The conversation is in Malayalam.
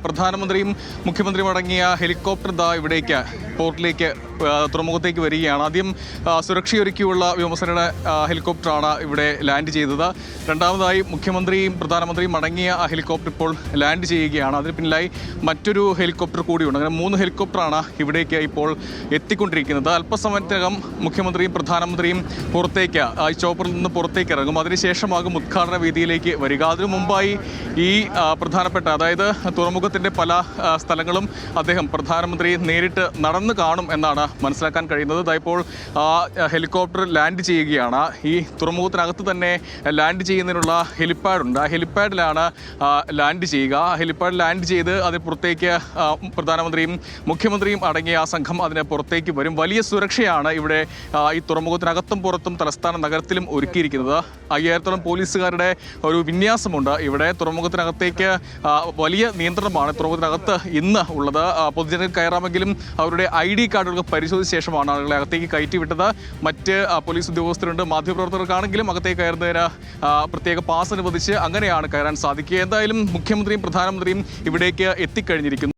പ്രധാനമന്ത്രിയും മുഖ്യമന്ത്രിയും അടങ്ങിയ ഹെലികോപ്റ്റർ ഇവിടേക്ക് പോർട്ടിലേക്ക് തുറമുഖത്തേക്ക് വരികയാണ്. ആദ്യം സുരക്ഷയൊരുക്കിയുള്ള വ്യോമസേനയുടെ ഹെലികോപ്റ്ററാണ് ഇവിടെ ലാൻഡ് ചെയ്തത്. രണ്ടാമതായി മുഖ്യമന്ത്രിയും പ്രധാനമന്ത്രിയും അടങ്ങിയ ആ ഹെലികോപ്റ്റർ ഇപ്പോൾ ലാൻഡ് ചെയ്യുകയാണ്. അതിന് പിന്നിലായി മറ്റൊരു ഹെലികോപ്റ്റർ കൂടിയുണ്ട്. അങ്ങനെ 3 ഹെലികോപ്റ്ററാണ് ഇവിടേക്ക് ഇപ്പോൾ എത്തിക്കൊണ്ടിരിക്കുന്നത്. അല്പസമയത്തിനകം മുഖ്യമന്ത്രിയും പ്രധാനമന്ത്രിയും പുറത്തേക്ക് ഈ ചോപ്പറിൽ നിന്ന് പുറത്തേക്ക് ഇറങ്ങും. അതിനുശേഷമാകും ഉദ്ഘാടന വേദിയിലേക്ക് വരിക. അതിനു മുമ്പായി ഈ പ്രധാനപ്പെട്ട, അതായത് തുറമുഖത്തിൻ്റെ പല സ്ഥലങ്ങളും പ്രധാനമന്ത്രി നേരിട്ട് നടന്നു കാണും എന്നാണ് മനസ്സിലാക്കാൻ കഴിയുന്നത്. ഇപ്പോൾ ഹെലികോപ്റ്റർ ലാൻഡ് ചെയ്യുകയാണ്. ഈ തുറമുഖത്തിനകത്ത് തന്നെ ലാൻഡ് ചെയ്യുന്നതിനുള്ള ഹെലിപ്പാഡുണ്ട്. ആ ഹെലിപ്പാഡിലാണ് ലാൻഡ് ചെയ്യുക. ആ ഹെലിപ്പാഡ് ലാൻഡ് ചെയ്ത് അതിന് പുറത്തേക്ക് പ്രധാനമന്ത്രിയും മുഖ്യമന്ത്രിയും അടങ്ങിയ ആ സംഘം അതിന് പുറത്തേക്ക് വരും. വലിയ സുരക്ഷയാണ് ഇവിടെ ഈ തുറമുഖത്തിനകത്തും പുറത്തും തലസ്ഥാന നഗരത്തിലും ഒരുക്കിയിരിക്കുന്നത്. 5000-ഓളം പോലീസുകാരുടെ ഒരു വിന്യാസമുണ്ട് ഇവിടെ. തുറമുഖത്തിനകത്തേക്ക് വലിയ നിയന്ത്രണമാണ് തുറമുഖത്തിനകത്ത് ഇന്ന് ഉള്ളത്. പൊതുജനങ്ങൾ കയറാമെങ്കിലും അവരുടെ ID കാർഡുകൾ പരിശോധിച്ച ശേഷമാണ് ആളുകളെ അകത്തേക്ക് കയറ്റിവിട്ടത്. മറ്റ് പോലീസ് ഉദ്യോഗസ്ഥരുണ്ട്. മാധ്യമപ്രവർത്തകർക്കാണെങ്കിലും അകത്തേക്ക് കയറുന്നതിന് പ്രത്യേക പാസ് അനുവദിച്ച് അങ്ങനെയാണ് കയറാൻ സാധിക്കുക. എന്തായാലും മുഖ്യമന്ത്രിയും പ്രധാനമന്ത്രിയും ഇവിടേക്ക് എത്തിക്കഴിഞ്ഞിരിക്കുന്നു.